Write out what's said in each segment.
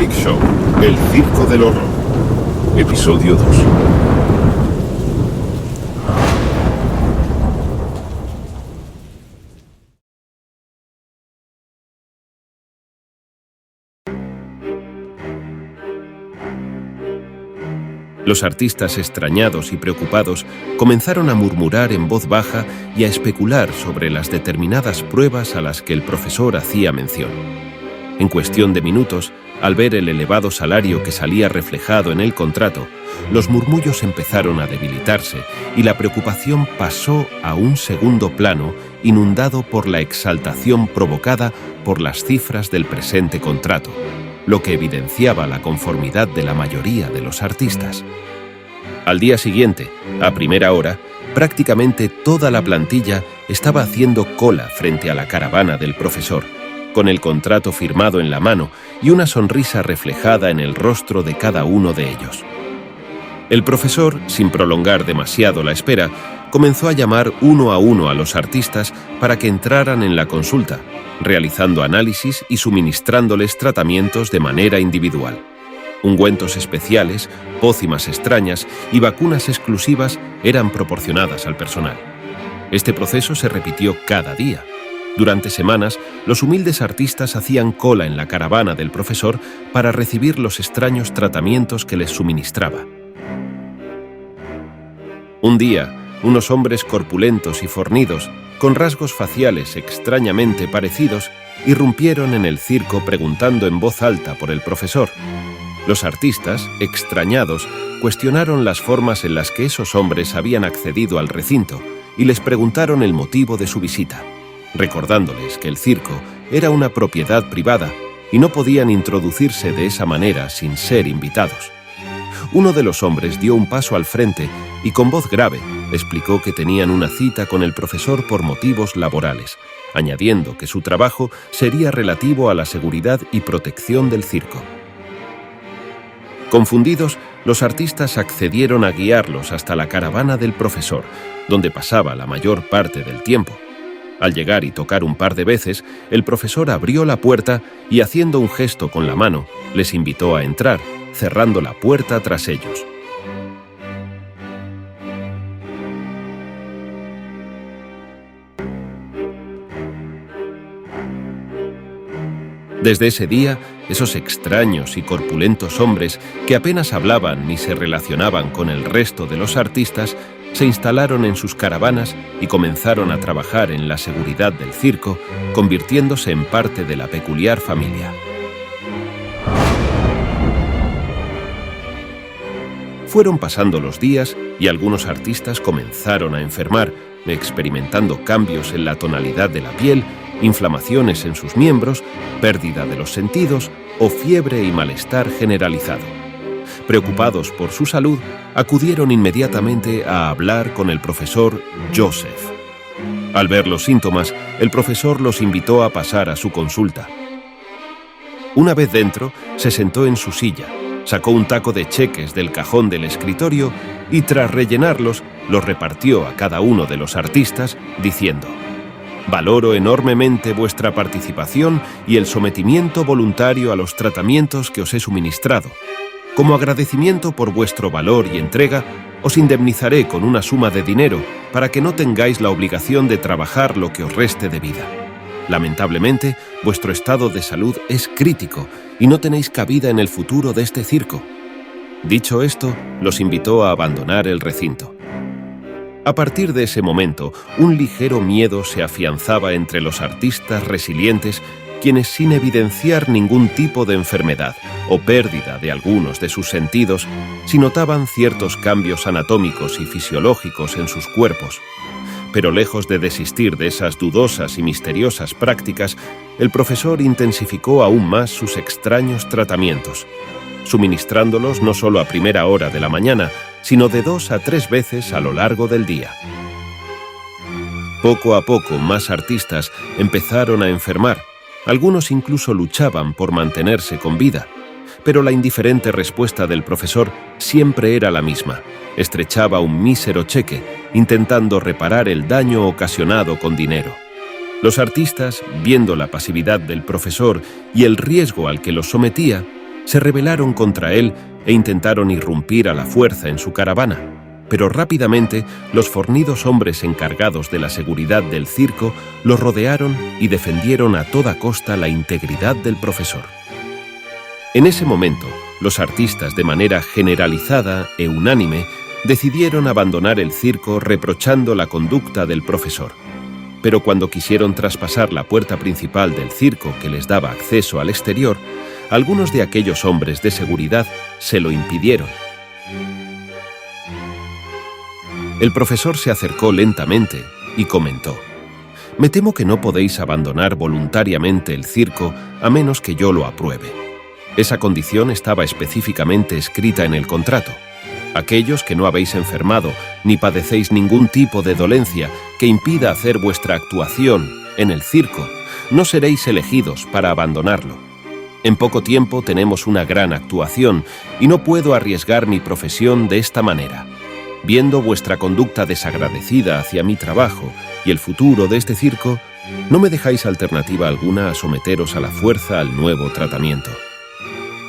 Freak Show, el circo del horror. Episodio 2. Los artistas, extrañados y preocupados, comenzaron a murmurar en voz baja y a especular sobre las determinadas pruebas a las que el profesor hacía mención. En cuestión de minutos, al ver el elevado salario que salía reflejado en el contrato, los murmullos empezaron a debilitarse y la preocupación pasó a un segundo plano, inundado por la exaltación provocada por las cifras del presente contrato, lo que evidenciaba la conformidad de la mayoría de los artistas. Al día siguiente, a primera hora, prácticamente toda la plantilla estaba haciendo cola frente a la caravana del profesor, con el contrato firmado en la mano y una sonrisa reflejada en el rostro de cada uno de ellos. El profesor, sin prolongar demasiado la espera, comenzó a llamar uno a los artistas para que entraran en la consulta, realizando análisis y suministrándoles tratamientos de manera individual. Ungüentos especiales, pócimas extrañas y vacunas exclusivas eran proporcionadas al personal. Este proceso se repitió cada día. Durante semanas, los humildes artistas hacían cola en la caravana del profesor para recibir los extraños tratamientos que les suministraba. Un día, unos hombres corpulentos y fornidos, con rasgos faciales extrañamente parecidos, irrumpieron en el circo preguntando en voz alta por el profesor. Los artistas, extrañados, cuestionaron las formas en las que esos hombres habían accedido al recinto y les preguntaron el motivo de su visita, recordándoles que el circo era una propiedad privada y no podían introducirse de esa manera sin ser invitados. Uno de los hombres dio un paso al frente y con voz grave explicó que tenían una cita con el profesor por motivos laborales, añadiendo que su trabajo sería relativo a la seguridad y protección del circo. Confundidos, los artistas accedieron a guiarlos hasta la caravana del profesor, donde pasaba la mayor parte del tiempo. Al llegar y tocar un par de veces, el profesor abrió la puerta y, haciendo un gesto con la mano, les invitó a entrar, cerrando la puerta tras ellos. Desde ese día, esos extraños y corpulentos hombres que apenas hablaban ni se relacionaban con el resto de los artistas se instalaron en sus caravanas y comenzaron a trabajar en la seguridad del circo, convirtiéndose en parte de la peculiar familia. Fueron pasando los días y algunos artistas comenzaron a enfermar, experimentando cambios en la tonalidad de la piel, inflamaciones en sus miembros, pérdida de los sentidos o fiebre y malestar generalizado. Preocupados por su salud, acudieron inmediatamente a hablar con el profesor Joseph. Al ver los síntomas, el profesor los invitó a pasar a su consulta. Una vez dentro, se sentó en su silla, sacó un taco de cheques del cajón del escritorio y, tras rellenarlos, los repartió a cada uno de los artistas, diciendo: «Valoro enormemente vuestra participación y el sometimiento voluntario a los tratamientos que os he suministrado. Como agradecimiento por vuestro valor y entrega, os indemnizaré con una suma de dinero para que no tengáis la obligación de trabajar lo que os reste de vida. Lamentablemente, vuestro estado de salud es crítico y no tenéis cabida en el futuro de este circo». Dicho esto, los invitó a abandonar el recinto. A partir de ese momento, un ligero miedo se afianzaba entre los artistas resilientes, quienes, sin evidenciar ningún tipo de enfermedad o pérdida de algunos de sus sentidos, sí notaban ciertos cambios anatómicos y fisiológicos en sus cuerpos. Pero lejos de desistir de esas dudosas y misteriosas prácticas, el profesor intensificó aún más sus extraños tratamientos, suministrándolos no solo a primera hora de la mañana, sino de 2 a 3 veces a lo largo del día. Poco a poco, más artistas empezaron a enfermar. Algunos incluso luchaban por mantenerse con vida, pero la indiferente respuesta del profesor siempre era la misma. Estrechaba un mísero cheque, intentando reparar el daño ocasionado con dinero. Los artistas, viendo la pasividad del profesor y el riesgo al que los sometía, Se rebelaron contra él e intentaron irrumpir a la fuerza en su caravana, pero rápidamente los fornidos hombres encargados de la seguridad del circo los rodearon y defendieron a toda costa la integridad del profesor. En ese momento, los artistas, de manera generalizada e unánime, decidieron abandonar el circo reprochando la conducta del profesor. Pero cuando quisieron traspasar la puerta principal del circo que les daba acceso al exterior, algunos de aquellos hombres de seguridad se lo impidieron. El profesor se acercó lentamente y comentó: «Me temo que no podéis abandonar voluntariamente el circo a menos que yo lo apruebe. Esa condición estaba específicamente escrita en el contrato. Aquellos que no habéis enfermado ni padecéis ningún tipo de dolencia que impida hacer vuestra actuación en el circo, no seréis elegidos para abandonarlo. En poco tiempo tenemos una gran actuación y no puedo arriesgar mi profesión de esta manera. Viendo vuestra conducta desagradecida hacia mi trabajo y el futuro de este circo, no me dejáis alternativa alguna a someteros a la fuerza al nuevo tratamiento».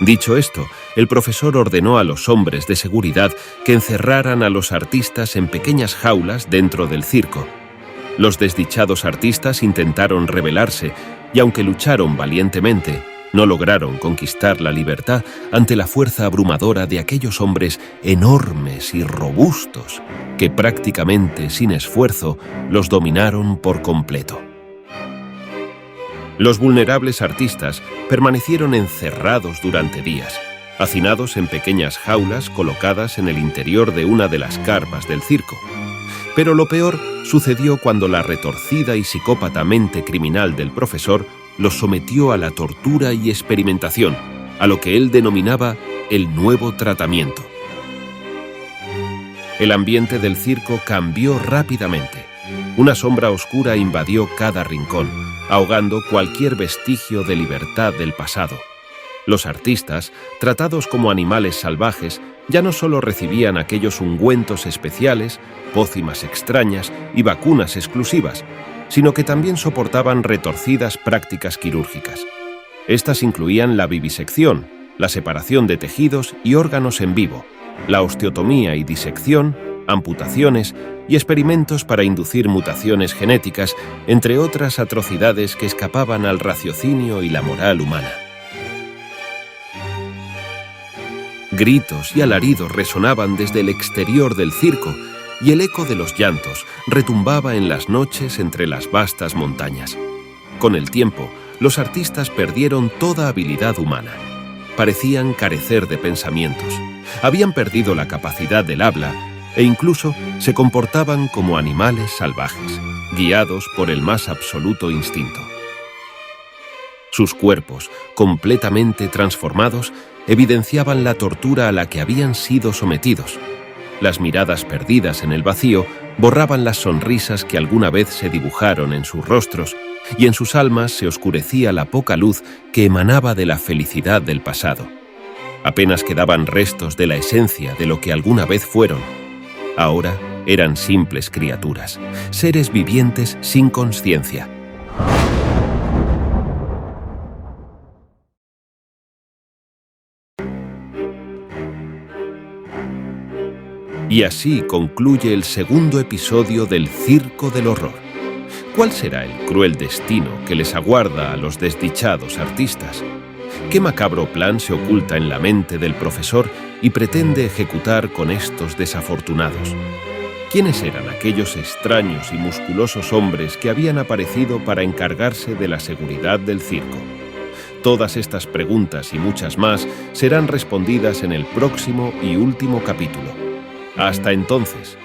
Dicho esto, el profesor ordenó a los hombres de seguridad que encerraran a los artistas en pequeñas jaulas dentro del circo. Los desdichados artistas intentaron rebelarse y, aunque lucharon valientemente, no lograron conquistar la libertad ante la fuerza abrumadora de aquellos hombres enormes y robustos que prácticamente sin esfuerzo los dominaron por completo. Los vulnerables artistas permanecieron encerrados durante días, hacinados en pequeñas jaulas colocadas en el interior de una de las carpas del circo. Pero lo peor sucedió cuando la retorcida y psicópata mente criminal del profesor los sometió a la tortura y experimentación, a lo que él denominaba el nuevo tratamiento. El ambiente del circo cambió rápidamente. Una sombra oscura invadió cada rincón, ahogando cualquier vestigio de libertad del pasado. Los artistas, tratados como animales salvajes, ya no solo recibían aquellos ungüentos especiales, pócimas extrañas y vacunas exclusivas, sino que también soportaban retorcidas prácticas quirúrgicas. Estas incluían la vivisección, la separación de tejidos y órganos en vivo, la osteotomía y disección, amputaciones y experimentos para inducir mutaciones genéticas, entre otras atrocidades que escapaban al raciocinio y la moral humana. Gritos y alaridos resonaban desde el exterior del circo y el eco de los llantos retumbaba en las noches entre las vastas montañas. Con el tiempo, los artistas perdieron toda habilidad humana. Parecían carecer de pensamientos, habían perdido la capacidad del habla e incluso se comportaban como animales salvajes, guiados por el más absoluto instinto. Sus cuerpos, completamente transformados, evidenciaban la tortura a la que habían sido sometidos. Las miradas perdidas en el vacío borraban las sonrisas que alguna vez se dibujaron en sus rostros, y en sus almas se oscurecía la poca luz que emanaba de la felicidad del pasado. Apenas quedaban restos de la esencia de lo que alguna vez fueron. Ahora eran simples criaturas, seres vivientes sin conciencia. Y así concluye el segundo episodio del Circo del Horror. ¿Cuál será el cruel destino que les aguarda a los desdichados artistas? ¿Qué macabro plan se oculta en la mente del profesor y pretende ejecutar con estos desafortunados? ¿Quiénes eran aquellos extraños y musculosos hombres que habían aparecido para encargarse de la seguridad del circo? Todas estas preguntas y muchas más serán respondidas en el próximo y último capítulo. Hasta entonces.